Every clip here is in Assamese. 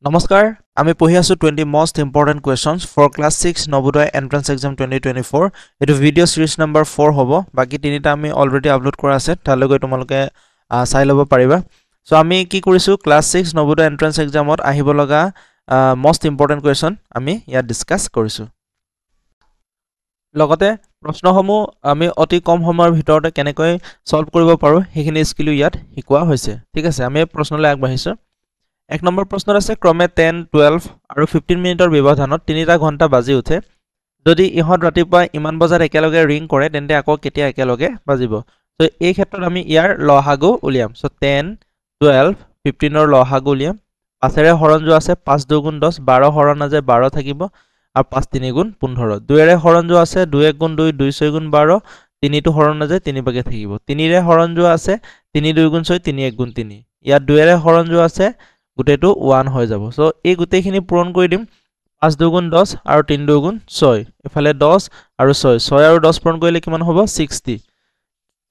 নমস্কাৰ আমি পঢ়ি আছো 20 most important questions for class 6 Navodaya entrance exam 2024 এটো ভিডিও সিৰিজ নম্বৰ 4 হ'ব বাকি তিনিটা আমি অলৰেডি আপলোড কৰা আছে তালৈ গৈ তোমালোকে চাই ল'ব পাৰিবা সো আমি কি কৰিছো ক্লাস 6 নবোদয় entrance examত আহিব লগা most important question আমি ইয়াত ডিসকাস কৰিছো লগতে প্ৰশ্নসমূহ আমি অতি কম সময়ৰ ভিতৰতে কেনেকৈ সলভ কৰিব পাৰো হেখিনি স্কিল ইয়াত শিকোৱা হৈছে ঠিক আছে আমি প্ৰশ্নলৈ আগবাঢ়িছো এক নম্বৰ প্ৰশ্ন আছে ক্ৰমে 10 12 আৰু 15 মিনিটৰ ব্যৱধানত 3টা ঘণ্টা বাজি উঠে যদি ইহত ৰাতিপুৱা ইমান বজাত একেলগে ৰিং কৰে তেন্তে আকৌ কেতিয়া একেলগে বাজিব সো এই ক্ষেত্ৰত আমি ইয়াৰ লহাগু উলিয়াম সো 10 12 15 ৰ লহাগু উলিয়াম 5 ৰে হৰণ যোৱা আছে 5 2 গুণ 10 12 হৰণ আছে 12 থাকিব আৰু 5 3 গুণ 15 2 ৰে হৰণ যোৱা আছে 2 1 গুণ 2 2 6 গুণ 12 3 টো হৰণ আছে 3 বাগে থাকিব 3 ৰে হৰণ যোৱা আছে 3 2 গুণ 6 3 1 গুণ 3 ইয়াত 2 ৰে হৰণ যোৱা আছে গুটেটো 1 হৈ যাব সো এই গুটেখিনি পূৰণ কৰি দিম 5 2 গুণ 10 আৰু 3 2 গুণ 6 এফালে 10 আৰু 6 6 আৰু 10 পূৰণ কৰিলে কিমান হ'ব 60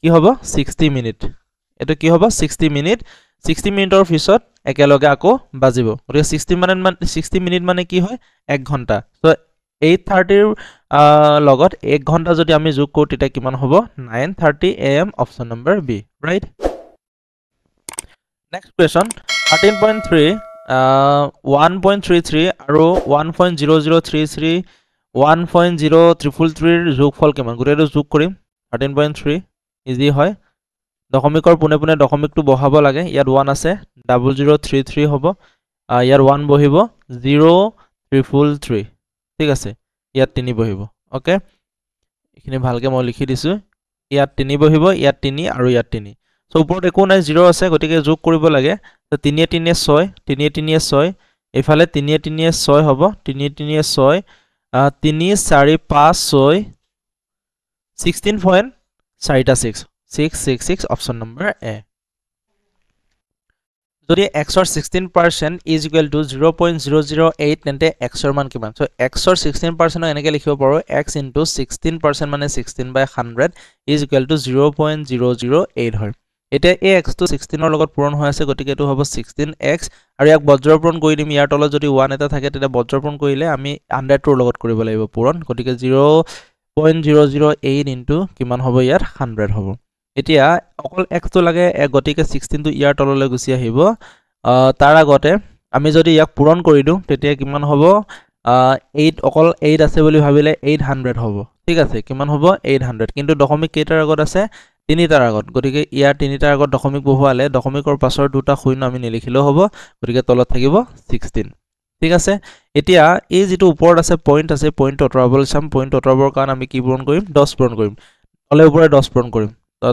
কি হ'ব 60 মিনিট এটো কি হ'ব 60 মিনিট 60 মিনিটৰ পিছত একেলগে আকৌ বাজিব গতিকে 60 মিনিট মানে কি হয় 1 ঘণ্টা সো 8:30 ৰ লগত 1 ঘণ্টা যদি আমি যোগ কৰো তেতিয়া কিমান হ'ব 9:30 am option number B right next question 13.3 1.33 আৰু 1.0033 1.0333 ৰ যোগফল কিমান গুটেটো যোগ কৰিম 13.3 ইজি হয় দশমিকৰ পুনে পুনে দশমিকটো বহাব লাগে ইয়াত 1 আছে 0033 হ'ব ইয়াত 1 বহিব 0333 ঠিক আছে ইয়াত 3 বহিব ওকে এখিনি ভালকে মই লিখি দিছো ইয়াত 3 বহিব ইয়াত 3 আৰু ইয়াত 3 সো ওপৰত একো নাই 0 আছে গতিকে যোগ কৰিব লাগে তো 3 3 6 3 3 6 এফালে 3 3 6 হ'ব 3 3 6 3 4 5 6 16.4 666 অপশন নম্বৰ এ যদি x ৰ 16% is equal to 0.008 তেন্তে x ৰ মান কিমান সো x ৰ 16% এনেকৈ লিখিব পাৰো x into 16% মানে 16/100 is equal to 0.008 হয় এতিয়া এই x টো 16 ৰ লগত পূৰণ হৈ আছে গতিকে এটো হ'ব 16x আৰু ইয়াক বজ্ৰপূৰণ কৰি দিম ইয়াৰ তলত যদি 1 এটা থাকে তেতিয়া বজ্ৰপূৰণ কৰিলে আমি 100 ৰ লগত কৰিব লাগিব পূৰণ গতিকে 0.008 into কিমান হ'ব ইয়াৰ 100 হ'ব এতিয়া অকল x টো লাগে গতিকে 16 টো ইয়াৰ তললৈ গুছি আহিব তাৰ আগতে আমি যদি ইয়াক পূৰণ কৰি দিও তেতিয়া কিমান হ'ব 8 অকল 8 আছে বুলি ভাবিলে 800 হ'ব ঠিক আছে কিমান হ'ব 800 কিন্তু দশমিক কেইটাৰ আগত আছে 3টাৰ আগত গতিকে ইয়াৰ 3টাৰ আগত দশমিক বহুৱালে দশমিকৰ পাছৰ দুটা শূন্য আমি নিলিখিলেও হ'ব গতিকে তলত থাকিব 16 ঠিক আছে এতিয়া এই যেটো ওপৰত আছে পইণ্ট আছে পইণ্ট অতৰাবলৈ চাম পইণ্ট অতৰাবৰ কাৰণ আমি কি পূৰণ কৰিম 10 পূৰণ কৰিম তলে ওপৰে 10 পূৰণ কৰিম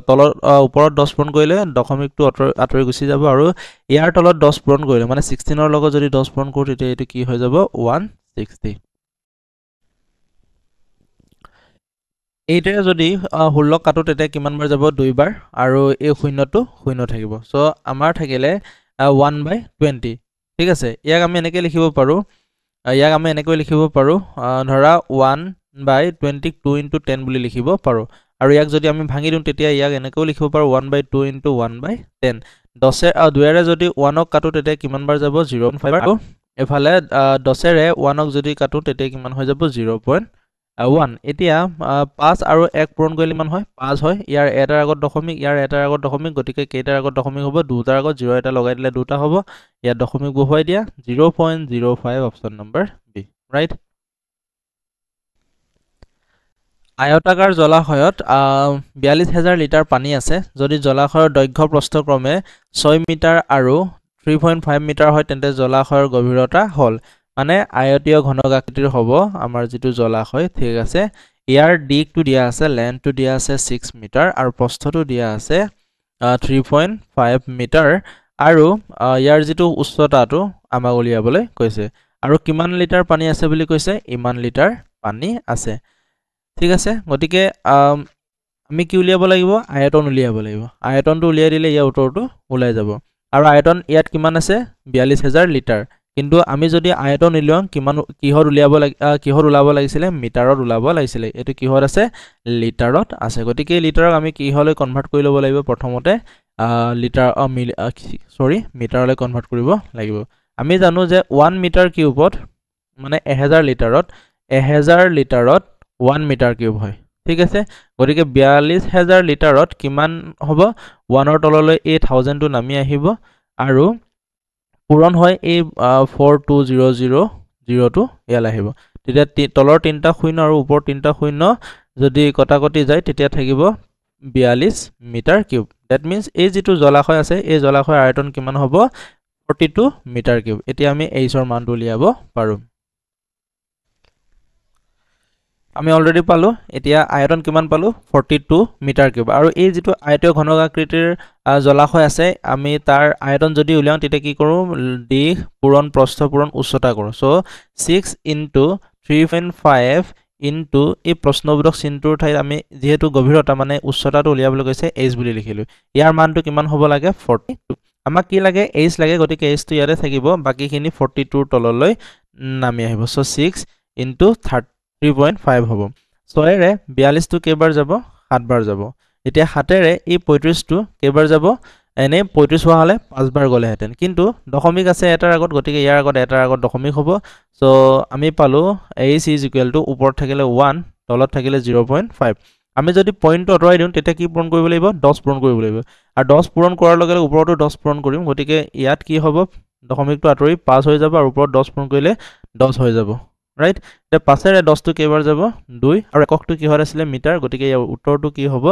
তলৰ ওপৰত 10 পূৰণ কৰিলে দশমিকটো আতৰি গুছি যাব আৰু ইয়াৰ তলত 10 পূৰণ কৰিলে মানে 16 ৰ লগত যদি 10 পূৰণ কৰো তেতিয়া এটো কি হৈ যাব 160 এইটোৱে যদি 16 কাটো তেতিয়া কিমান বাৰ যাব দুইবাৰ আৰু এই শূন্যটো শূন্য থাকিব সো আমাৰ থাকিলে 1/20 ঠিক আছে ইয়াক আমি এনেকৈ লিখিব পাৰো ধৰা 1/20 2 into 10 বুলি লিখিব পাৰো আৰু ইয়াক যদি আমি ভাঙি দিও তেতিয়া ইয়াক এনেকৈ লিখিব পাৰো 1/2 into 1/10 10 আৰু 2 ৰে যদি 1 ক কাটো তেতিয়া কিমান বাৰ যাব 0.5 আৰু এফালে 10 ৰে 1 ক যদি কাটো তেতিয়া কিমান হৈ যাব 0.1 এতিয়া 5 আৰু 1 পূৰণ কৰিলে মান হয় 5 হয় ইয়াৰ এটাৰ আগত দশমিক ইয়াৰ এটাৰ আগত দশমিক গতিকে কেইটাৰ আগত দশমিক হ'ব দুটাৰ আগত 0 এটা লগাই দিলে দুটা হ'ব ইয়াত দশমিক বহুৱাই দিয়া 0.05 অপচন নম্বৰ বি ৰাইট আয়তাকাৰ জলাশয়ত 42000 লিটাৰ পানী আছে যদি জলাশয়ৰ দৈৰ্ঘ্য প্ৰস্থ ক্ৰমে 6 মিটাৰ আৰু 3.5 মিটাৰ হয় তেন্তে জলাশয়ৰ গভীৰতা হল মানে আয়তীয় ঘনকাকৃতিৰ হ'ব আমাৰ যেটো জলাশয় ঠিক আছে ইয়াৰ দিকটো দিয়া আছে লেন্থটো দিয়া আছে 6 মিটাৰ আৰু প্ৰস্থটো দিয়া আছে 3.5 মিটাৰ আৰু ইয়াৰ যেটো উচ্চতাটো আমাক উলিয়াবলৈ কৈছে আৰু কিমান লিটাৰ পানী আছে বুলি কৈছে ইমান লিটাৰ পানী আছে ঠিক আছে গটিকে আমি কি উলিয়াব লাগিব আয়তন উলিয়াব লাগিব আয়তনটো উলিয়াই দিলে ইয়াৰ উত্তৰটো ওলাই যাব আৰু আয়তন ইয়াত কিমান আছে 42000 লিটাৰ কিন্তু আমি যদি আয়তন উলিয়াও কিমান কিহত ওলাব লাগিছিলে মিটাৰত ওলাব লাগিছিলে এটো কিহত আছে লিটাৰত আছে গটিকে লিটাৰক আমি কিহলৈ কনভাৰ্ট কৰি ল'ব লাগিব প্ৰথমতে লিটাৰ মিটাৰলৈ কনভাৰ্ট কৰিব লাগিব আমি জানো যে 1 মিটাৰ কিউবত মানে 1000 লিটাৰত 1 মিটাৰ কিউব হয় ঠিক আছে গতিকে 42000 লিটাৰত কিমান হ'ব 1ৰ তললৈ এই 1000 টো নামি আহিব আৰু পূৰণ হয় এই 4200 টো ইয়ালৈ আহিব তেতিয়া তলৰ তিনটা শূন্য আৰু ওপৰ তিনটা শূন্য যদি কটাকটি যায় তেতিয়া থাকিব 42 মিটাৰ কিউব দ্যাট মিন্স এই যেটো জলাশয় আছে এই জলাশয়ৰ আয়তন কিমান হ'ব 42 মিটাৰ কিউব এতিয়া আমি h ৰ মানটো উলিয়াব পাৰো আমি অলৰেডি পালো এতিয়া আয়তন কিমান পালো 42 মিটাৰ কিউব আৰু এই যেটো আয়তীয় ঘনকাকৃতিৰ জলাশয় আছে আমি তাৰ আয়তন যদি উলিয়াও তেতিয়া কি কৰো দিশ পূৰণ প্ৰস্থ পূৰণ উচ্চতা কৰো সো 6 * 3.5 ইনটু এই প্ৰশ্নবোধক চিনটোৰ ঠাইত আমি যেহেতু গভীৰতা মানে উচ্চতাটো উলিয়াবলৈ কৈছে h বুলি লিখিলো ইয়াৰ মানটো কিমান হ'ব লাগে 42 আমাক কি লাগে h লাগে গতিকে h টো ইয়াতে থাকিব বাকিখিনি 42 ৰ তললৈ নামি আহিব সো 6 * 3.5 হ'ব 6 ৰে 42 টো কেইবাৰ যাব 7 বাৰ যাব এতিয়া 7 ৰে এই 35 টো কেইবাৰ যাব এনে 35 হোৱা হলে 5 বাৰ গলে হেতেন কিন্তু দশমিক আছে এটাৰ আগত গতিকে ইয়াৰ আগত এটাৰ আগত দশমিক হ'ব সো আমি পালো h = ওপৰত থাকিলে 1 তলত থাকিলে 0.5 আমি যদি পইণ্ট অতৰাই দিও তেতিয়া কি পূৰণ কৰিব লাগিব 10 পূৰণ কৰিব লাগিব আৰু 10 পূৰণ কৰাৰ লগে লগে ওপৰতো 10 পূৰণ কৰিম গতিকে ইয়াত কি হ'ব দশমিকটো আতৰি 5 হৈ যাব আৰু ওপৰত 10 পূৰণ কৰিলে 10 হৈ যাব ৰাইট তে 5 ৰে 10 টো কেইবাৰ যাব 2 আৰু এককটো কি হয় আছিল মিটাৰ গতিকে ইয়াৰ উত্তৰটো কি হ'ব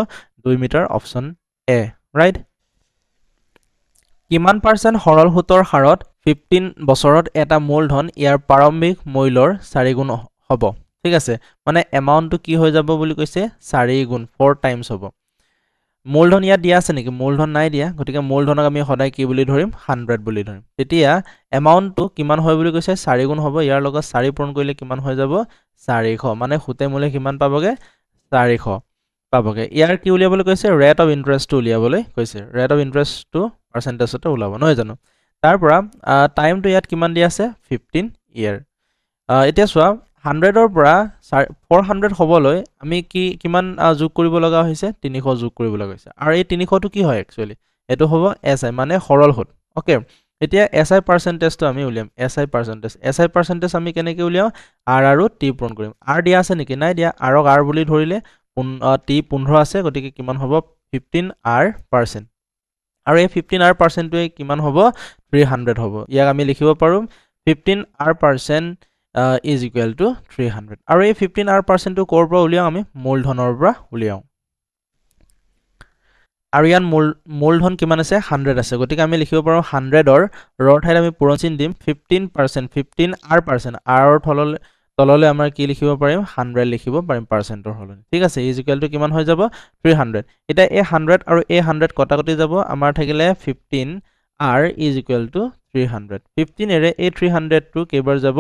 2 মিটাৰ অপচন এ ৰাইট কিমান পাৰ্চেন্ট সৰল সুতৰ হাৰত 15 বছৰত এটা মূলধন ইয়াৰ প্ৰাৰম্ভিক মূল্যৰ 4 গুণ হ'ব ঠিক আছে মানে এমাউন্টটো কি হৈ যাব বুলি কৈছে 4 গুণ 4 টাইমছ হ'ব মূলধন ইয়াত দিয়া আছে নেকি মূলধন নাই দিয়া গতিকে মূলধনক আমি সদায় কি বুলি ধৰিম 100 বুলি ধৰিম তেতিয়া এমাউন্টটো কিমান হয় বুলি কৈছে 4 গুণ হ'ব ইয়াৰ লগত 4 পূৰণ কৰিলে কিমান হৈ যাব 400 মানে সুতে মূলে কিমান পাবগে 400 পাবগে ইয়াৰ কি উলিয়াবলৈ কৈছে ৰেট অফ ইন্টাৰেষ্টটো উলিয়াবলৈ কৈছে ৰেট অফ ইন্টাৰেষ্টটো পাৰ্চেন্টেজতে উলাব নহয় জানো তাৰ পৰা টাইমটো ইয়াত কিমান দিয়া আছে 15 ইয়াৰ এতিয়া চোৱা 100 ৰ পৰা 400 হবলৈ আমি কিমান যোগ কৰিব লগা হৈছে 300 যোগ কৰিব লগা হৈছে আৰু এই 300 টো কি হয় একচুয়ালি এটো হ'ব SI মানে সৰল সুত ওকে এতিয়া SI পাৰ্চেন্টেজটো আমি উলিয়াম SI পাৰ্চেন্টেজ আমি কেনেকৈ উলিয়াও R আৰু T পূৰণ কৰিম R দিয়া আছে নেকি নাই দিয়া R ক R বুলি ধৰিলে T 15 আছে গতিকে কিমান হ'ব 15R% আৰু এই 15R%টোৱে কিমান হ'ব 300 হ'ব ইয়াক আমি লিখিব পাৰো 15R% is equal to 300 আৰু এই 15R% টো কৰ পৰা উলিয়াও আমি মূলধনৰ পৰা উলিয়াও আৰু ইয়াৰ মূলধন কিমান আছে 100 আছে গতিকে আমি লিখিব পাৰো 100 ৰ ঠাইত আমি পূৰণ চিন দিম 15% 15R% R ৰ তললৈ আমাৰ কি লিখিব পাৰিম 100 লিখিব পাৰিম পাৰ্চেন্টৰ হলনি ঠিক আছে is equal to কিমান হৈ যাব 300 এটা এই 100 আৰু এই 100 কটাকটি যাব আমাৰ থাকিলে 15R is equal to 300 15 এৰে এই 300 টো কেইবাৰ যাব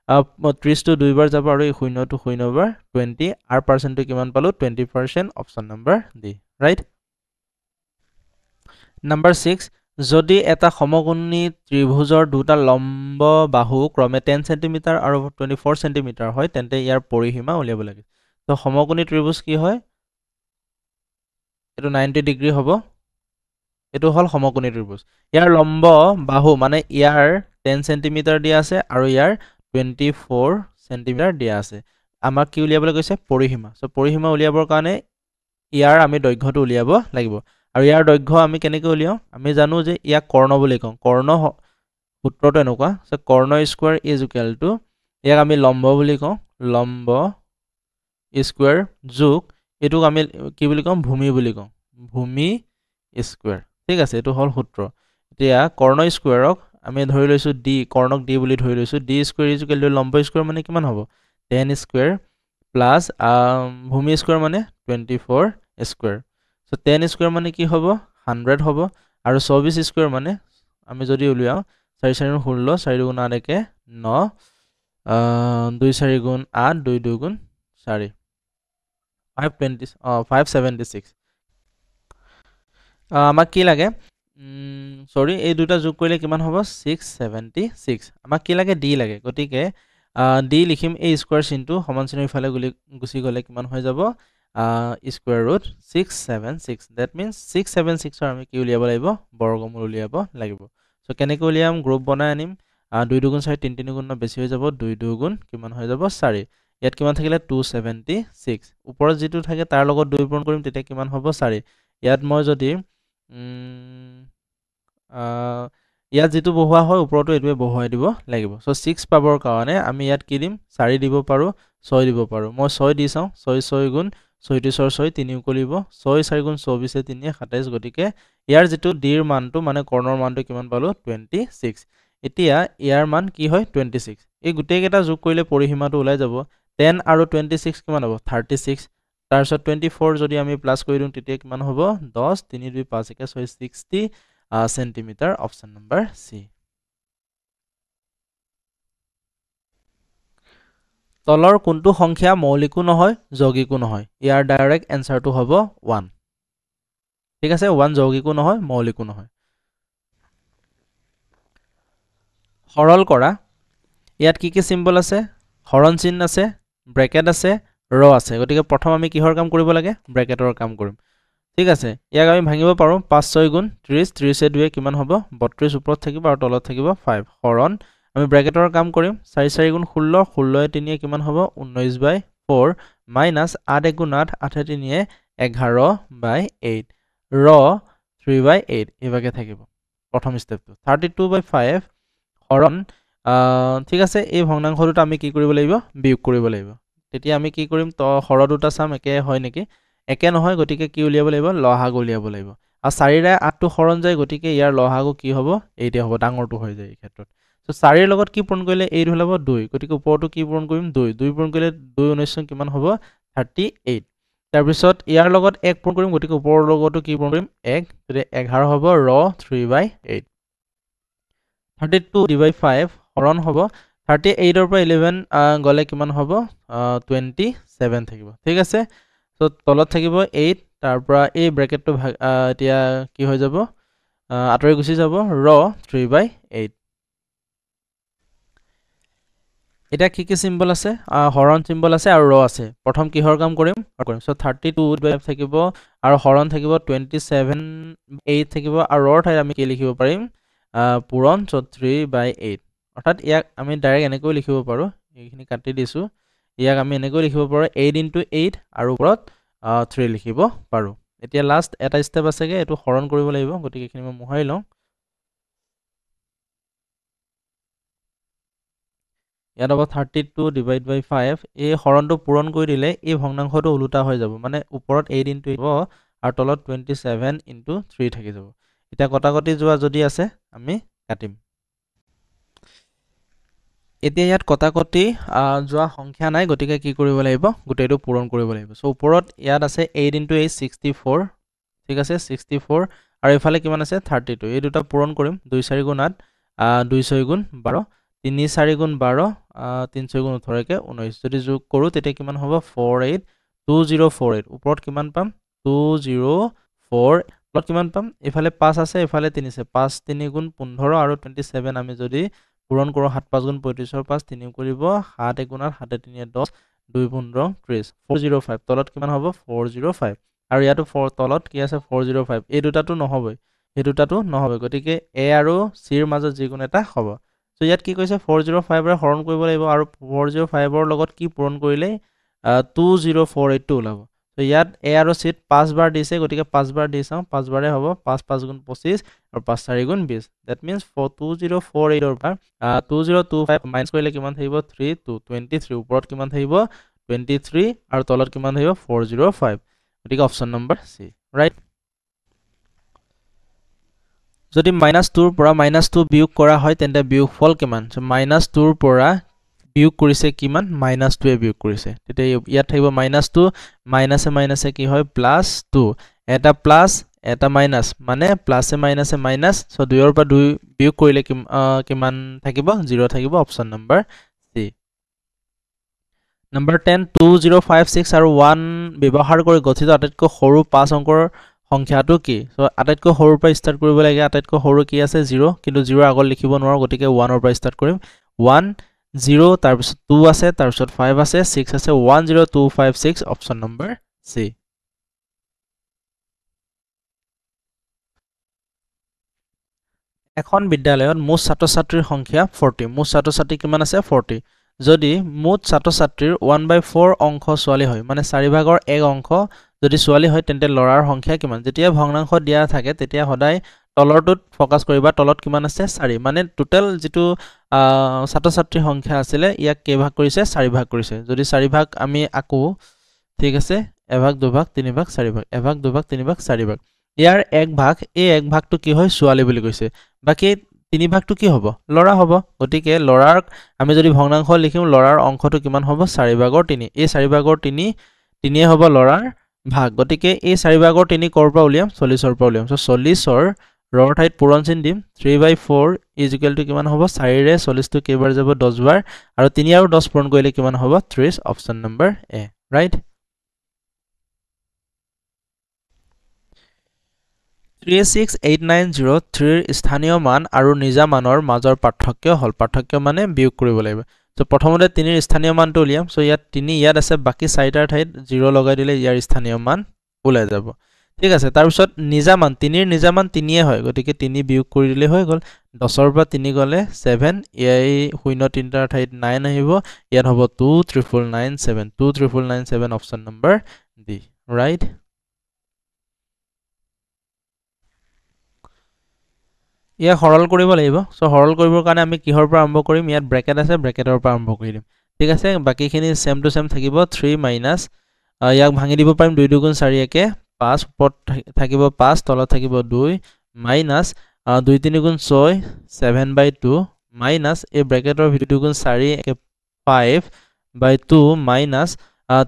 30 টো দুইবাৰ যাব আৰু এই 0 টো 0 বাৰ 20 R% টো কিমান পালো 20% option number D right number 6 যদি এটা সমকোণী ত্ৰিভুজৰ দুটা লম্ব বাহু ক্ৰমে 10 cm আৰু 24 cm হয় তেন্তে ইয়াৰ পৰিসীমা উলিয়াব লাগে তো সমকোণী ত্ৰিভুজ কি হয় এটো 90 ডিগ্ৰী হ'ব এটো হল সমকোণী ত্ৰিভুজ ইয়াৰ লম্ব বাহু মানে ইয়াৰ 10 cm দিয়া আছে আৰু ইয়াৰ 24 cm দিয়া আছে আমাক কি উলিয়াবলৈ কৈছে পৰিসীমা সো পৰিসীমা উলিয়াবৰ কাৰণে ইয়াৰ আমি দৈৰ্ঘ্যটো উলিয়াব লাগিব আৰু ইয়াৰ দৈৰ্ঘ্য আমি কেনেকৈ উলিয়াও আমি জানো যে ইয়াক কৰ্ণ বুলি কওঁ কৰ্ণ সূত্ৰটো এনেকুৱা সো কৰ্ণ স্কয়াৰ ইজ ইকুৱেল টু ইয়াক আমি লম্ব বুলি কওঁ লম্ব স্কয়াৰ যোগ এটোক আমি কি বুলি কওঁ ভূমি বুলি কওঁ ভূমি স্কয়াৰ ঠিক আছে এটো হল সূত্ৰ এতিয়া কৰ্ণ স্কয়াৰক আমি ধৰি লৈছো d কৰ্ণক d বুলি ধৰি লৈছো d square is equal two লম্ব স্কয়াৰ মানে কিমান হ'ব 10 স্কয়াৰ প্লাস ভূমি স্কয়াৰ মানে 24 স্কয়াৰ সো 10 স্কয়াৰ মানে কি হ'ব 100 হ'ব আৰু 24 স্কয়াৰ মানে আমি যদি উলিয়াও 4 4 16 4 গুণ 8 একে 9 2 4 গুণ 8 2 2 গুণ 4 576 আমাক কি লাগে সৰি এই দুটা যোগ কৰিলে কিমান হ'ব 676 আমাক কি লাগে d লাগে গতিকে d লিখিম এই স্কয়াৰ চিনটো সমান চিনৰ ইফালে গুছি গলে কিমান হৈ যাব স্কয়াৰ ৰুট 676 that means 676 ৰ আমি কি উলিয়াব লাগিব বৰ্গমূল উলিয়াব লাগিব সো কেনেকৈ উলিয়াম গ্ৰুপ বনাই আনিম 2 দুগুণ 4 3 3 গুণ বেছি হৈ যাব 2 দুগুণ কিমান হৈ যাব 4 ইয়াত কিমান থাকিলে 276 ওপৰত যেটো থাকে তাৰ লগত 2 পূৰণ কৰিম তেতিয়া কিমান হ'ব 4 ইয়াত মই যদি ইয়াত যেটো বহুৱা হয় ওপৰতো এটোৱে বহুৱাই দিব লাগিব সো 6 পাবৰ কাৰণে আমি ইয়াত কি দিম 4 দিব পাৰো 6 দিব পাৰো মই 6 দি চাও 6 6 গুণ 6 2 6 3 উকলিব 6 4 গুণ 24 3 27 গতিকে ইয়াৰ যেটো ডিৰ মানটো মানে কৰ্ণৰ মানটো কিমান পালো 26 এতিয়া ইয়াৰ মান কি হয় 26 এই গুটেই কেটা যোগ কৰিলে পৰিসীমাটো ওলাই যাব 10 আৰু 26 কিমান হ'ব 36 তাৰছত 24 যদি আমি প্লাস কৰি দিও তেতিয়া কিমান হ'ব 10 3 2 5 1 6 60 সেন্টিমিটাৰ অপশন নম্বৰ সি তলৰ কোনটো সংখ্যা মৌলিকো নহয় যৌগিকো নহয় ইয়াৰ ডাইৰেক্ট এনসাৰটো হ'ব 1 ঠিক আছে 1 যৌগিকো নহয় মৌলিকো নহয় সৰল কৰা ইয়াত কি সিম্বল আছে হৰণ চিহ্ন আছে ব্ৰেকেট আছে ৰ আছে গতিকে প্ৰথম আমি কিহৰ কাম কৰিব লাগে ব্ৰেকেটৰ কাম কৰিম ঠিক আছে ইয়াক আমি ভাঙিব পাৰো 5 6 গুণ 30 30 এ 2 কিমান হ'ব 32 ওপৰত থাকিব আৰু তলত থাকিব 5 হৰণ আমি ব্ৰেকেটৰ কাম কৰিম 4 4 গুণ 16 16 এ 3 কিমান হ'ব 19/4 মাইনাস 8 গুণ 8 8 এ 3 11/8 ৰ 3/8 এভাগে থাকিব প্ৰথম স্টেপটো 32/5 হৰণ ঠিক আছে এই ভগ্নাংশটো আমি কি কৰিব লাগিব বিয়োগ কৰিব লাগিব তেতিয়া আমি কি কৰিম তো হৰ দুটা চাম একে হয় নেকি একে নহয় গতিকে কি উলিয়াব লাগিব লহাগু উলিয়াব লাগিব আৰু 4 ৰে 8 টো হৰণ যায় গতিকে ইয়াৰ লহাগু কি হ'ব এইতে হ'ব ডাঙৰটো হৈ যায় এই ক্ষেত্ৰত সো 4 ৰ লগত কি পূৰণ কৰিলে 8 হলাব 2 গতিকে ওপৰটো কি পূৰণ কৰিম 2 2 পূৰণ কৰিলে 2 19 কিমান হ'ব 38 তাৰ পিছত ইয়াৰ লগত 1 পূৰণ কৰিম গতিকে ওপৰৰ লগতো কি পূৰণ কৰিম 1 গতিকে 11 হ'ব ৰ 3/8 32/5 হৰণ হ'ব 38 ৰ পৰা 11 গলে কিমান হ'ব 27 থাকিব ঠিক আছে সো তলত থাকিব 8 তাৰ পৰা এই ব্ৰেকেটটো এতিয়া কি হৈ যাব আতৰি গুছি যাব ৰ 3/8 এটা কি সিম্বল আছে হৰণ সিম্বল আছে আৰু ৰ আছে প্ৰথম কিহৰ কাম কৰিম সো 32/5 থাকিব আৰু হৰণ থাকিব 27/8 থাকিব আৰু ৰৰ ঠাইত আমি কি লিখিব পাৰিম পূৰণ 3/8 অৰ্থাৎ ইয়াক আমি ডাইৰেক্ট এনেকৈ লিখিব পাৰো এইখিনি কাটি দিছো ইয়াক আমি এনেকৈ লিখিব পাৰো 8 * 8 আৰু ওপৰত 3 লিখিব পাৰো এতিয়া লাষ্ট এটা স্টেপ আছেগে এটো হৰণ কৰিব লাগিব গতিকে এইখিনি মই মোহাৰি লওঁ ইয়াত হ'ব 32/5 এই হৰণটো পূৰণ কৰি দিলে এই ভগ্নাংশটো উলুটা হৈ যাব মানে ওপৰত 8 * 8 হ'ব আৰু তলত 27 * 3 থাকি যাব এটা কটাকটি যোৱা যদি আছে আমি কাটিম এতিয়া ইয়াত কটাকটি যোৱা সংখ্যা নাই গতিকে কি কৰিব লাগিব গুটেইটো পূৰণ কৰিব লাগিব সো ওপৰত ইয়াত আছে 8 * 8 64 ঠিক আছে 64 আৰু ইফালে কিমান আছে 32 এই দুটা পূৰণ কৰিম 2 4 গুণ 8 2 6 গুণ 12 3 4 গুণ 12 3 6 গুণ 18 কে 19 যদি যোগ কৰো তেতিয়া কিমান হ'ব 482048 ওপৰত কিমান পাম 204 তলত কিমান পাম ইফালে 5 আছে ইফালে 3 আছে 5 3 গুণ 15 আৰু 27 আমি যদি পূৰণ কৰো 7 5 গুণ 35 ৰ 5 3 কৰিব 7 1 গুণ 8 7 3 10 2 15 30 405 তলত কিমান হ'ব 405 আৰু ইয়াতো 4 তলত কি আছে 405 এই দুটাটো নহবই এই দুটাটো নহবই গতিকে a আৰু c ৰ মাজত যিকোনো এটা হ'ব সো ইয়াত কি কৈছে 405 ৰে হৰণ কৰিব লাগিব আৰু 405 ৰ লগত কি পূৰণ কৰিলে 2048 টো ওলাব সো ইয়াত a আৰু c 5 বাৰ দিছে গতিকে 5 বাৰ দি চাও 5 বাৰে হ'ব 5 5 গুণ 25 আৰু 5 4 গুণ 20 that means 2048 ৰ পৰা 2025 মাইনাস কৰিলে কিমান থাকিব 3 2 23 ওপৰত কিমান থাকিব 23 আৰু তলত কিমান থাকিব 405 গতিকে অপচন নম্বৰ সি ৰাইট যদি -2 ৰ পৰা -2 বিয়োগ কৰা হয় তেন্তে বিয়োগফল কিমান সো -2 ৰ পৰা বিয়োগ কৰিছে কিমান -2 এ বিয়োগ কৰিছে তেতিয়া ইয়াত থাকিব -2 মাইনাসে মাইনাসে কি হয় +2 এটা প্লাস এটা মাইনাস মানে প্লাসে মাইনাসে মাইনাস সো 2 ৰ পৰা 2 বিয়োগ কৰিলে কিমান থাকিব 0 থাকিব অপচন নম্বৰ সি নম্বৰ 10 2056 আৰু 1 ব্যৱহাৰ কৰি গঠিত আটাইতকৈ সৰু 5 অংকৰ সংখ্যাটো কি সো আটাইতকৈ সৰুৰ পৰা স্টাৰ্ট কৰিব লাগে আটাইতকৈ সৰু কি আছে 0 কিন্তু 0 আগত লিখিব নোৱাৰো গতিকে 1 ৰ পৰা স্টাৰ্ট কৰিম 1 0 তাৰ পিছত 2 আছে তাৰ পিছত 5 আছে 6 আছে 10256 অপচন নম্বৰ সি এখন বিদ্যালয়ত মুঠ ছাত্ৰ-ছাত্ৰীৰ সংখ্যা 40 মুঠ ছাত্ৰ-ছাত্ৰী কিমান আছে 40 যদি মুঠ ছাত্ৰ-ছাত্ৰীৰ 1/4 অংশ ছোৱালী হয় মানে 4/1 অংশ যদি ছোৱালী হয় তেন্তে লৰাৰ সংখ্যা কিমান যেতিয়া ভগ্নাংশ দিয়া থাকে তেতিয়া সদায় তলৰটোত ফোকাস কৰিবা তলত কিমান আছে 4 মানে টোটাল যেটো ছাত্ৰ-ছাত্ৰীৰ সংখ্যা আছিল ইয়াক কেই ভাগ কৰিছে 4 ভাগ কৰিছে যদি 4 ভাগ আমি আকো ঠিক আছে 1 ভাগ 2 ভাগ 3 ভাগ 4 ভাগ 1 ভাগ 2 ভাগ 3 ভাগ 4 ভাগ ইয়াৰ 1 ভাগ এই 1 ভাগটো কি হয় ছোৱালী বুলি কৈছে বাকি 3 ভাগটো কি হ'ব লৰা হ'ব গতিকে লৰাৰ আমি যদি ভগ্নাংশ লিখিম লৰাৰ অংশটো কিমান হ'ব 4/3 এই 4/3 3 হ'ব লৰাৰ ভাগ গতিকে এই 4/3 কৰ পৰা উলিয়াম 40 ৰ পৰা উলিয়াম সো 40 ৰ ৰৰ ঠাইত পূৰণ চিন দিম 3/4 = কিমান হ'ব 4 ৰে 40 টো কেইবাৰ যাব 10 বাৰ আৰু 3 আৰু 10 পূৰণ কৰিলে কিমান হ'ব 30 অপচন নম্বৰ এ ৰাইট 36890 স্থানীয় মান আৰু নিজা মানৰ মাজৰ পাৰ্থক্য হল পাৰ্থক্য মানে বিয়োগ কৰিব লাগিব সো প্ৰথমতে 3 ৰ স্থানীয় মানটো উলিয়াম সো ইয়াত 3 ইয়াত আছে বাকি 4টাৰ ঠাইত 0 লগাই দিলে ইয়াৰ স্থানীয় মান ওলাই যাব ঠিক আছে তাৰ পিছত নিজা মান 3 ৰ নিজা মান 3 এ হয় গতিকে 3 বিয়োগ কৰি দিলে হৈ গল 10 ৰ পৰা 3 গলে 7 এই 0 3টাৰ ঠাইত 9 আহিব ইয়াত হ'ব 23997 23997 অপচন নম্বৰ ডি ৰাইট ইয়া সৰল কৰিব লাগিব সো সৰল কৰিবৰ কাৰণে আমি কিহৰ পৰা আৰম্ভ কৰিম ইয়াত ব্ৰেকেট আছে ব্ৰেকেটৰ পৰা আৰম্ভ কৰি দিম ঠিক আছে বাকিখিনি সেম টু সেম থাকিব 3 মাইনাস ইয়াক ভাঙি দিব পাৰিম 2 2 4 একে 5 ওপৰত থাকিব 5 তলত থাকিব 2 মাইনাস 2 3 6 7/2 মাইনাস এই ব্ৰেকেটৰ ভিতৰত 2 4 একে 5/2 মাইনাস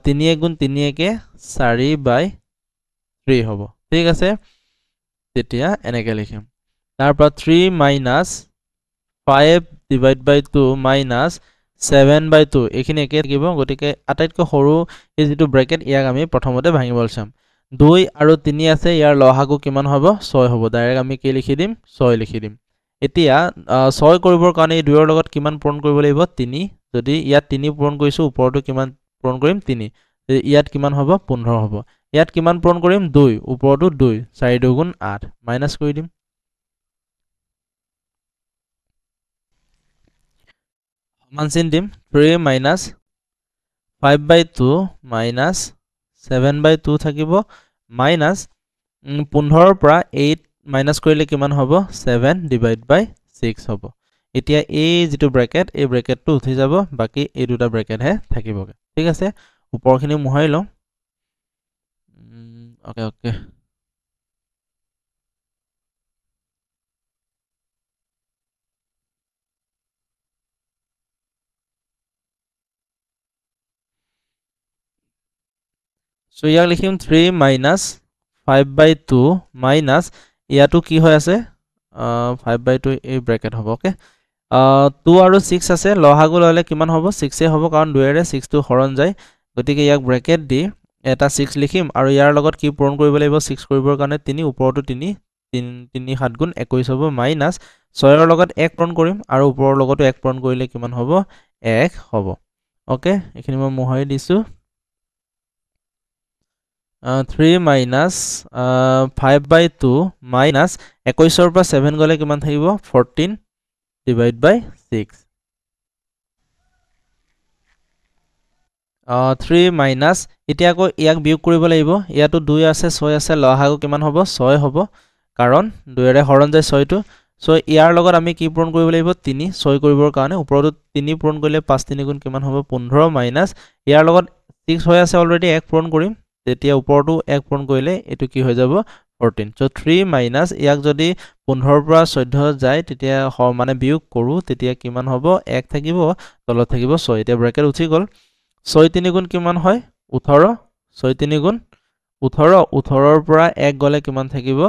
3 3 একে 4/3 হ'ব ঠিক আছে তেতিয়া এনেকৈ লিখিম তাৰ পৰা 3 মাইনাস 5/2 মাইনাস 7/2 এখিনি একে থাকিব গতিকে আটাইতকৈ সৰু এই যেটো ব্ৰেকেট ইয়াক আমি প্ৰথমতে ভাঙিবল চাম 2 আৰু 3 আছে ইয়াৰ লহাগু কিমান হ'ব 6 হ'ব ডাইৰেক্ট আমি কি লিখি দিম 6 লিখি দিম এতিয়া 6 কৰিবৰ কাৰণে এই 2 ৰ লগত কিমান পূৰণ কৰিব লাগিব 3 যদি ইয়াত 3 পূৰণ কৰিছো ওপৰটো কিমান পূৰণ কৰিম 3 ইয়াত কিমান হ'ব 15 হ'ব ইয়াত কিমান পূৰণ কৰিম 2 ওপৰটো 2 4 2 8 মাইনাস কৰি দিম সমান চিন দিম 3 মাইনাস 5/2 মাইনাস 7/2 থাকিব মাইনাস 15 ৰ পৰা 8 মাইনাস কৰিলে কিমান হ'ব 7/6 হ'ব এতিয়া এই যেটো ব্ৰেকেট এই ব্ৰেকেটটো উঠি যাব বাকি এই দুটা ব্ৰেকেট হে থাকিবগে ঠিক আছে ওপৰখিনি মোহাই লওঁ ওকে ওকে সো ইয়াক লিখিম 3 মাইনাস 5/2 মাইনাস ইয়াটো কি হৈ আছে 5/2 এই ব্ৰেকেট হ'ব ওকে 2 আৰু 6 আছে লহাগু ললে কিমান হ'ব 6 এ হ'ব কাৰণ 2 ৰে 6 টো হৰণ যায় গতিকে ইয়াক ব্ৰেকেট দি এটা 6 লিখিম আৰু ইয়াৰ লগত কি পূৰণ কৰিব লাগিব 6 কৰিবৰ কাৰণে 3 ওপৰটো 3 3 7 গুণ 21 হ'ব মাইনাস 6 ৰ লগত 1 পূৰণ কৰিম আৰু ওপৰৰ লগতো 1 পূৰণ কৰিলে কিমান হ'ব 1 হ'ব ওকে এখিনি মই মোহাই দিছো 3 minus 5/2 minus 21 ৰ পৰা 7 গলে কিমান থাকিব 14/6 3 minus এতিয়া আকৌ ইয়াক বিয়োগ কৰিব লাগিব ইয়াতো 2 আছে 6 আছে লহাগু কিমান হ'ব 6 হ'ব কাৰণ 2 ৰে হৰণ যায় 6 টো সো ইয়াৰ লগত আমি কি পূৰণ কৰিব লাগিব 3 6 কৰিবৰ কাৰণে ওপৰটো 3 পূৰণ কৰিলে 5 3 গুণ কিমান হ'ব 15 মাইনাস ইয়াৰ লগত 6 হৈ আছে অলৰেডি 1 পূৰণ কৰিম তেতিয়া ওপৰটো 1 পূৰণ কৰিলে এটো কি হৈ যাব 14 সো 3 মাইনাস ইয়াক যদি 15 পৰা 14 যায় তেতিয়া মানে বিয়োগ কৰো তেতিয়া কিমান হ'ব 1 থাকিব তলত থাকিব 6 এতিয়া ব্ৰেকেট উঠি গল 6 3 গুণ কিমান হয় 18 6 3 গুণ 18 18 ৰ পৰা 1 গলে কিমান থাকিব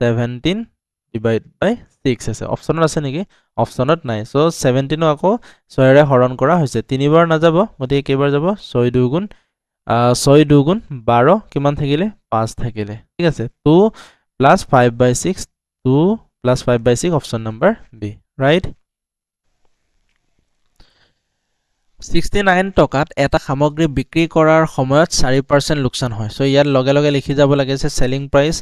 17/6 আছে অপচনত আছে নেকি অপচনত নাই সো 17 আকৌ 6 ৰে হৰণ কৰা হৈছে 3 বাৰ না যাব গতিকে কেইবাৰ যাব 6 2 গুণ 6 2 গুণ 12 কিমান থাকিলে 5 থাকিলে ঠিক আছে 2 plus 5/6 2 plus 5/6 option number B right 69 টকাত এটা সামগ্ৰী বিক্ৰী কৰাৰ সময়ত 4% লোকসান হয় সো ইয়াত লগে লগে লিখি যাব লাগে যে সেলিং প্ৰাইস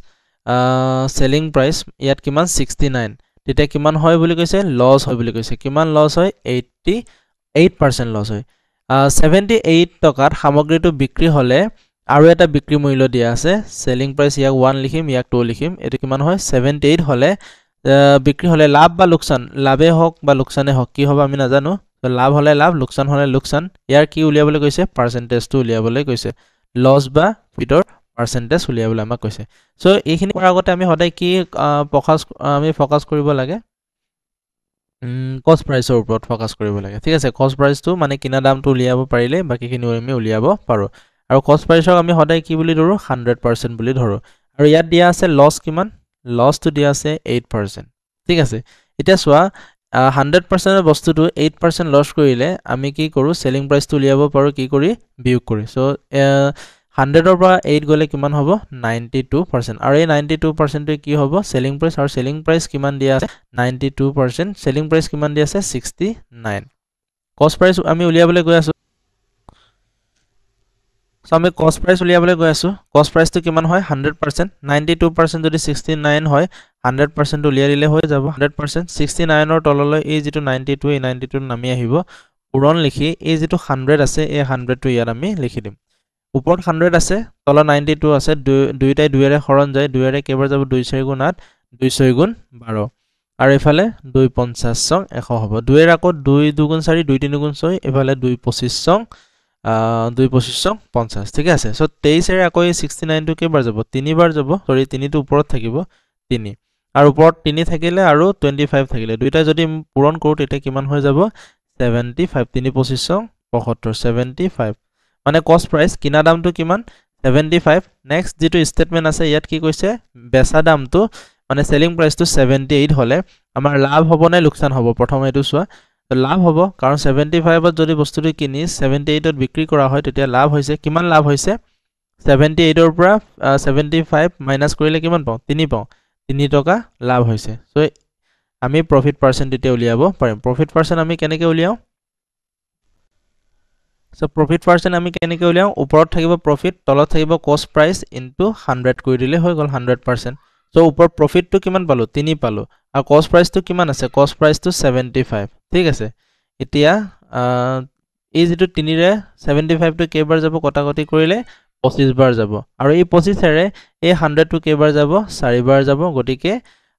ইয়াত কিমান 69 তেতিয়া কিমান হয় বুলি কৈছে লছ হয় বুলি কৈছে কিমান লছ হয় 88% লছ হয় 78 টকাত সামগ্ৰীটো বিক্ৰী হলে আৰু এটা বিক্ৰী মূল্য দিয়া আছে সেলিং প্ৰাইস ইয়াক 1 লিখিম ইয়াক 2 লিখিম এটো কিমান হয় 78 হলে বিক্ৰী হলে লাভ বা লোকসান লাভে হওক বা লোকসানে হওক কি হবে আমি নাজানো তো লাভ হলে লাভ লোকসান হলে লোকসান ইয়াৰ কি উলিয়াবলৈ কৈছে পাৰ্সেন্টেজটো উলিয়াবলৈ কৈছে লছ বা প্ৰফিটৰ পাৰ্সেন্টেজ উলিয়াবলৈ আমাক কৈছে সো এইখিনি কৰাৰ আগতে আমি সদায় কি ফোকাস কৰিব লাগে কস্ট প্ৰাইসৰ ওপৰত ফোকাস কৰিব লাগে ঠিক আছে কস্ট প্ৰাইসটো মানে কিনা দামটো উলিয়াব পাৰিলে বাকিখিনি আমি উলিয়াব পাৰো আৰু কস্ট প্ৰাইসক আমি সদায় কি বুলি ধৰো 100% বুলি ধৰো আৰু ইয়াত দিয়া আছে লছ কিমান লছটো দিয়া আছে 8% ঠিক আছে এতিয়া চোৱা 100% এৰ বস্তুটো 8% লছ কৰিলে আমি কি কৰো সেলিং প্ৰাইসটো উলিয়াব পাৰো কি কৰি বিয়োগ কৰি সো 100 ৰ পৰা 8 গলে কিমান হ'ব 92% আৰু এই 92% টো কি হ'ব সেলিং প্ৰাইস আৰু সেলিং প্ৰাইস কিমান দিয়া আছে 92% সেলিং প্ৰাইস কিমান দিয়া আছে 69 কস্ট প্ৰাইস আমি উলিয়াবলৈ গৈ আছো সো আমি কস্ট প্ৰাইস উলিয়াবলৈ গৈ আছো কস্ট প্ৰাইসটো কিমান হয় 100% 92% যদি 69 হয় 100% উলিয়াই দিলে হৈ যাব 100% 69 ৰ তললৈ এই যেটো 92 এই 92 নামি আহিব পুৰণ লিখি এই যেটো 100 আছে এই 100 টো ইয়াত আমি লিখি দিম ওপৰত 100 আছে তল 92 আছে দুইটাই দুইৰে হৰণ যায় দুইৰে কেবাৰ যাব 2 4 গুণ 8 2 6 গুণ 12 আৰু এফালে 2 50 সং 100 হ'ব দুইৰ আকৌ 2 2 গুণ 4 2 3 গুণ 6 এফালে 2 25 সং 2 25 সং 50 ঠিক আছে সো 23 এৰে আকৌ 69 টো কেবাৰ যাব তিনিবাৰ যাব সৰি 3 টো ওপৰত থাকিব 3 আৰু ওপৰত 3 থাকিলে আৰু 25 থাকিলে দুইটা যদি পূৰণ কৰো তেতিয়া কিমান হৈ যাব 75 3 25 সং 75 75 মানে কস্ট প্ৰাইস কিনা দামটো কিমান 75 নেক্সট যেটো স্টেটমেন্ট আছে ইয়াত কি কৈছে বেচা দামটো মানে সেলিং প্ৰাইসটো 78 হলে আমাৰ লাভ হ'ব নে লোকসান হ'ব প্ৰথম এটো চোৱা লাভ হ'ব কাৰণ 75 ত যদি বস্তুটো কিনি 78 ত বিক্ৰী কৰা হয় তেতিয়া লাভ হৈছে কিমান লাভ হৈছে 78 ৰ পৰা 75 মাইনাস কৰিলে কিমান পাও 3 পাও 3 টকা লাভ হৈছে সো আমি প্ৰফিট পাৰ্সেন্ট তেতিয়া উলিয়াব পাৰিম প্ৰফিট পাৰ্সেন্ট আমি কেনেকৈ উলিয়াও সো প্ৰফিট পাৰ্সেন্ট আমি কেনেকৈ উলিয়াও ওপৰত থাকিব প্ৰফিট তলত থাকিব কস্ট প্ৰাইস ইনটু 100 কৰি দিলে হৈ গল 100% সো ওপৰ প্ৰফিটটো কিমান পালো 3 পালো আৰু কস্ট প্ৰাইসটো কিমান আছে কস্ট প্ৰাইসটো 75 ঠিক আছে এতিয়া এই যেটো 3 ৰে 75 টো কেবাৰ যাব কটাকটি কৰিলে 25 বাৰ যাব আৰু এই 25 এৰে এই 100 টো কেবাৰ যাব 4 বাৰ যাব গটিকে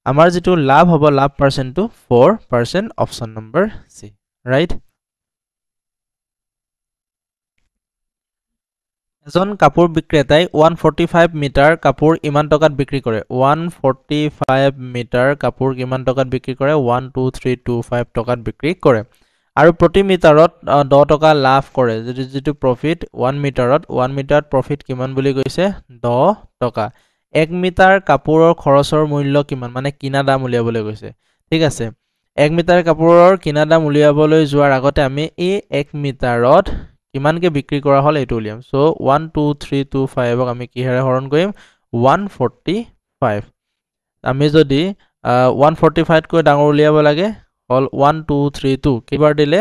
আমাৰ যেটো লাভ হ'ব লাভ পাৰ্সেন্টটো 4% অপশন নম্বৰ সি ৰাইট এজন কাপোৰ বিক্ৰেতাই 145 মিটাৰ কাপোৰ ইমান টকাত বিক্ৰী কৰে 145 মিটাৰ কাপোৰ কিমান টকাত বিক্ৰী কৰে 12325 টকাত বিক্ৰী কৰে আৰু প্ৰতি মিটাৰত 10 টকা লাভ কৰে যেটো প্ৰফিট 1 মিটাৰত প্ৰফিট কিমান বুলি কৈছে 10 টকা 1 মিটাৰ কাপোৰৰ খৰচৰ মূল্য কিমান মানে কিনা দাম উলিয়াবলৈ কৈছে ঠিক আছে 1 মিটাৰ কাপোৰৰ কিনা দাম উলিয়াবলৈ যোৱাৰ আগতে আমি এই 1 মিটাৰত কিমানকে বিক্ৰী কৰা হল এটো উলিয়াম সো 12325 ক আমি কিহেৰে হৰণ কৰিম 145 আমি যদি 145 কৈ ডাঙৰ উলিয়াব লাগে হল 1232 কেবাৰ দিলে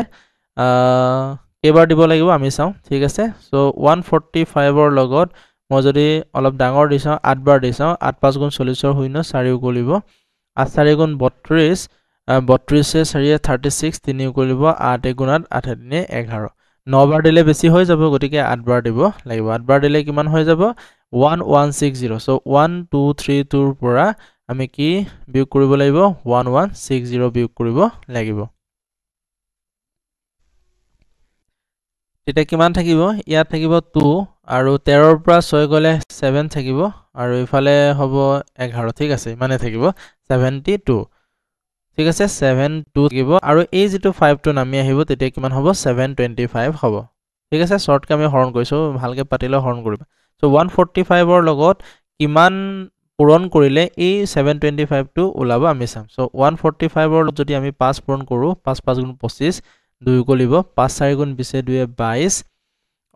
কেবাৰ দিব লাগিব আমি চাও ঠিক আছে সো 145 ৰ লগত মই যদি অলপ ডাঙৰ দিছাও 8 বাৰ দিছাও 8 5 গুণ 40 ৰ শূন্য 4 উকলিব 8 4 গুণ 32 32 4 36 3 উকলিব 8 গুণ 8 8 3 11 9 বাৰ দিলে বেছি হৈ যাব গটিকে 8 বাৰ দিব লাগিব 8 বাৰ দিলে কিমান হৈ যাব 1160 সো 1232 ৰ পৰা আমি কি বিয়োগ কৰিব লাগিব 1160 বিয়োগ কৰিব লাগিব তেতিয়া কিমান থাকিব ইয়াত থাকিব 2 আৰু 13 ৰ পৰা 6 গলে 7 থাকিব আৰু ইফালে হ'ব 11 ঠিক আছে মানে থাকিব 72 ঠিক আছে 72 থাকিব আৰু এই যেটো 5 টো নামি আহিব তেতিয়া কিমান হ'ব 725 হ'ব ঠিক আছে শৰ্ট কে আমি হৰণ কৰিছো ভালকে পাতিলে হৰণ কৰিবা সো 145 ৰ লগত কিমান পূৰণ কৰিলে এই 725 টো ওলাব আমি চাম সো 145 ৰ যদি আমি 5 পূৰণ কৰো 5 5 গুণ 25 2 কলিব 5 4 গুণ 20 2 22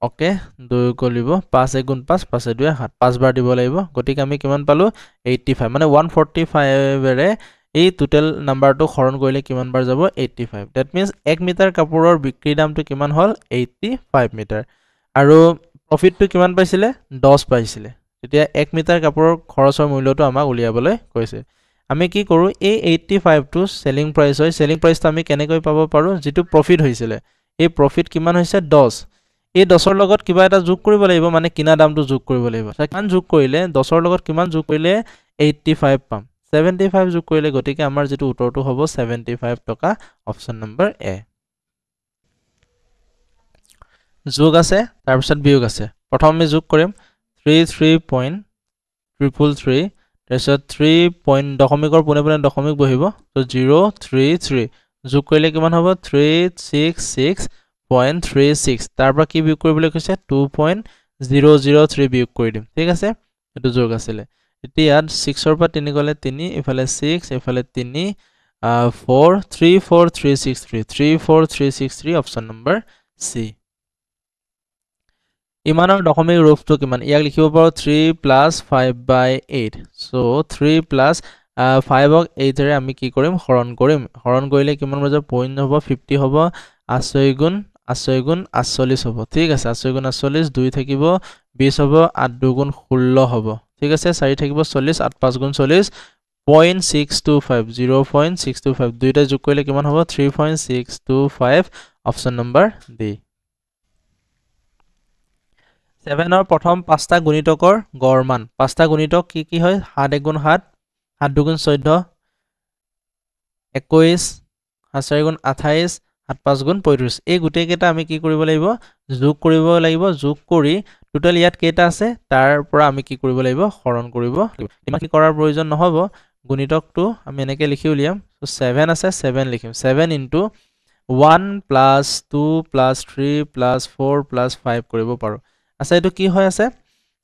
ওকে 2 কলিব 5 1 গুণ 5 5 2 7 5 বাৰ দিব লাগিব গটিকে আমি কিমান পালো 85 মানে 145 এৰে এই টোটাল নাম্বাৰটো হৰণ কৰিলে কিমান বাৰ যাব 85 দ্যাট মিন্স 1 মিটাৰ কাপোৰৰ বিক্ৰী দামটো কিমান হল 85 মিটাৰ আৰু প্ৰফিটটো কিমান পাইছিলে 10 পাইছিলে তেতিয়া 1 মিটাৰ কাপোৰৰ খৰচৰ মূল্যটো আমাক উলিয়াবলৈ কৈছে আমি কি কৰোঁ এই 85 টো সেলিং প্ৰাইস হয় সেলিং প্ৰাইসটো আমি কেনেকৈ পাব পাৰো যেটো প্ৰফিট হৈছিল এই প্ৰফিট কিমান হৈছে 10 এই 10 ৰ লগত কিবা এটা যোগ কৰিব লাগিব মানে কিনা দামটো যোগ কৰিব লাগিব কিমান যোগ কৰিলে 10 ৰ লগত কিমান যোগ কৰিলে 85 পাম 75 যোগ কৰিলে গতিকে আমাৰ যেটো উত্তৰটো হ'ব 75 টকা অপচন নম্বৰ এ যোগ আছে তাৰ পিছত বিয়োগ আছে প্ৰথম আমি যোগ কৰিম 33.333 তাৰপিছত 3 দশমিকৰ পোনে পোনে দশমিক বহিব তো 033 যোগ কৰিলে কিমান হ'ব 366.36 তাৰ পৰা কি বিয়োগ কৰিবলৈ কৈছে 2.003 বিয়োগ কৰি দিম ঠিক আছে এটো যোগ আছিল এতিয়া 6 ৰ পৰা 3 গলে 3 ইফালে 6 ইফালে 3 4 34363 34363 অপচন নম্বৰ সি ইমানৰ দশমিক ৰূপটো কিমান ইয়াক লিখিব পাৰো 3 + 5/8 সো 3 + 5 ক 8 ৰে আমি কি কৰিম হৰণ কৰিলে কিমান হৈ যাব পইণ্ট হ'ব 50 হ'ব 80 গুণ 48 হ'ব ঠিক আছে 80 গুণ 48 2 থাকিব 20 হ'ব 8 2 গুণ 16 হ'ব ঠিক আছে 4 থাকিব 40 8 5 গুণ 40 0.625 0.625 দুইটা যোগ কৰিলে কিমান হ'ব 3.625 অপচন নম্বৰ ডি 7 ৰ প্ৰথম 5টা গুণিতকৰ গড় মান 5টা গুণিতক কি হয় 7 1 গুণ 7 7 2 গুণ 14 21 7 4 গুণ 28 7 5 গুণ 35 এই গুটেই কেইটা আমি কি কৰিব লাগিব যোগ কৰিব লাগিব যোগ কৰি টোটাল ইয়াত কেইটা আছে তাৰ পৰা আমি কি কৰিব লাগিব হৰণ কৰিব ইমান কি কৰাৰ প্ৰয়োজন নহব গুণিতকটো আমি এনেকৈ লিখি উলিয়াম সো 7 আছে 7 লিখিম 7 * 1 + 2 + 3 + 4 + 5 কৰিব পাৰো আচ্ছা এটো কি হৈ আছে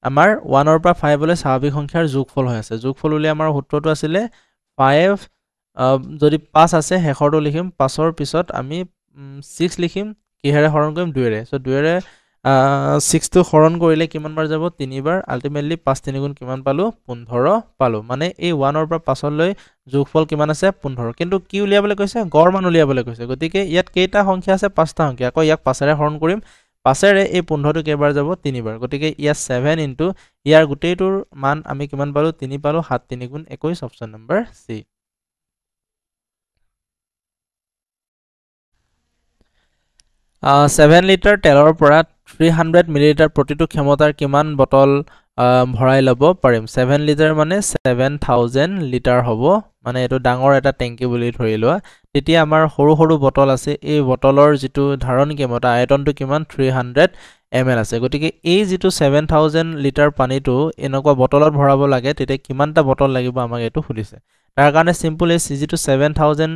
আমাৰ 1 ৰ পৰা 5 লৈ স্বাভাৱিক সংখ্যাৰ যোগফল হৈ আছে যোগফল উলি আমাৰ সূত্ৰটো আছিল 5 যদি 5 আছে হেখৰটো লিখিম 5 ৰ পিছত আমি 6 লিখিম কিহেৰে হৰণ কৰিম 2 ৰে সো 2 ৰে 6 টো হৰণ কৰিলে কিমান বাৰ যাব 3 বাৰ আলটিমেটলি 5 3 গুণ কিমান পালো 15 পালো মানে এই 1 ৰ পৰা 5 লৈ যোগফল কিমান আছে 15 কিন্তু কি উলিয়াবলৈ কৈছে গড় মান উলিয়াবলৈ কৈছে গতিকে ইয়াত কেইটা সংখ্যা আছে 5টা সংখ্যা আকৌ ইয়াক 5 ৰে হৰণ কৰিম 5 ৰে এই 15 টো কেইবাৰ যাব 3 বাৰ গতিকে ইয়াত 7 * ইয়াৰ গুটেইটোৰ মান আমি কিমান পালো 3 পালো 7 3 গুণ 21 অপচন নম্বৰ সি 7 লিটাৰ তেলৰ পৰা 300 মিলিলিটাৰ প্ৰতিটো ক্ষমতাৰ কিমান বটল ভৰাই ল'ব পাৰিম 7 লিটাৰ মানে 7000 লিটাৰ হ'ব মানে এটো ডাঙৰ এটা টেংকি বুলি ধৰি লোৱা তেতিয়া আমাৰ সৰু সৰু বটল আছে এই বটলৰ যেটো ধাৰণ ক্ষমতা আয়তনটো কিমান 300 ml আছে গতিকে এই যেটো 7000 লিটাৰ পানীটো এনেকুৱা বটলত ভৰাব লাগে তেতিয়া কিমানটা বটল লাগিব আমাক এটো খুলিছে তাৰ কাৰণে সিম্পল এই যেটো 7000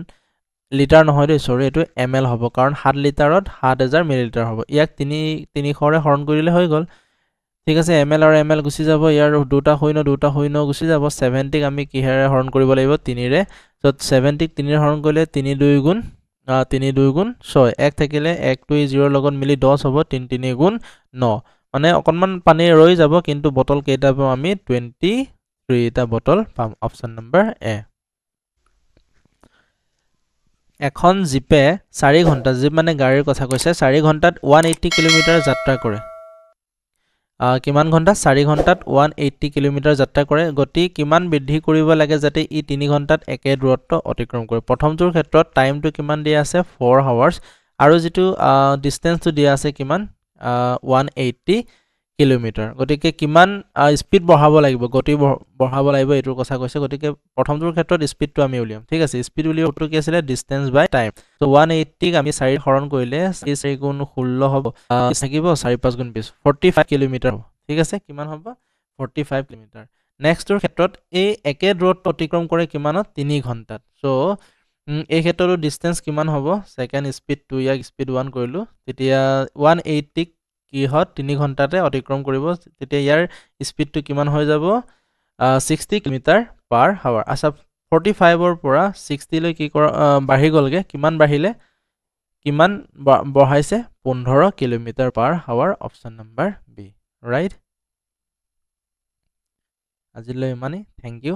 লিটাৰ নহয় দেই সৰি এটো ml হ'ব কাৰণ 7 লিটাৰত 7000 মিলিলিটাৰ হ'ব ইয়াক 300 ৰে হৰণ কৰিলে হৈ গল ঠিক আছে ml আৰু ml গুছি যাব ইয়াৰ দুটা শূন্য গুছি যাব 70 ক আমি কিহেৰে হৰণ কৰিব লাগিব 3 ৰে সো 70 ক 3 ৰে হৰণ কৰিলে 3 2 গুণ 6 1 থাকিলে 1 টো 0 লগত মিলি 10 হ'ব 3 3 গুণ 9 মানে অকনমান পানী ৰৈ যাব কিন্তু বটল কেইটা পাম আমি 23 টা বটল পাম অপচন নম্বৰ এ এখন জিপে 4 ঘণ্টা জিপ মানে গাড়ীৰ কথা কৈছে 4 ঘণ্টাত 180 কিলোমিটাৰ যাত্ৰা কৰে কিমান ঘণ্টা 4 ঘণ্টাত 180 কিলোমিটাৰ যাত্ৰা কৰে গতি কিমান বৃদ্ধি কৰিব লাগে যাতে ই 3 ঘণ্টাত একে দূৰত্ব অতিক্ৰম কৰে প্ৰথমটোৰ ক্ষেত্ৰত টাইমটো কিমান দিয়া আছে 4 আৱাৰ্স আৰু যেটো ডিসটেন্সটো দিয়া আছে কিমান 180 কিলোমিটাৰ গতিকে কিমান স্পিড বঢ়াব লাগিব গতি বঢ়াব লাগিব এটোৰ কথা কৈছে গতিকে প্ৰথমটোৰ ক্ষেত্ৰত স্পিডটো আমি উলিয়াম ঠিক আছে স্পিড উলিয়াৰ উত্তৰ কি আছিল ডিসটেন্স বাই টাইম সো 180 ক আমি 4 হৰণ কৰিলে 4 গুণ 16 হ'ব থাকিব 4 5 গুণ 20 45 কিলোমিটাৰ হ'ব ঠিক আছে কিমান হ'ব 45 কিলোমিটাৰ নেক্সটৰ ক্ষেত্ৰত এই একে দূৰত্ব অতিক্ৰম কৰে কিমানত 3 ঘণ্টাত সো এই ক্ষেত্ৰটো ডিসটেন্স কিমান হ'ব সেকেন্ড স্পিড 2 ইয়াক স্পিড 1 কৰিলো তেতিয়া 180 কি হত 3 ঘণ্টাতে অতিক্ৰম কৰিব তেতিয়া ইয়াৰ স্পিডটো কিমান হৈ যাব 60 কিলোমিটাৰ পাৰ আৱাৰ আচ্ছা 45 ৰ পৰা 60 লৈ কি বাঢ়ি গলগে কিমান বাঢ়িলে কিমান বঢ়াইছে 15 kilometre per hour option number B right আজিলৈ ইমানেই থ্যাংক ইউ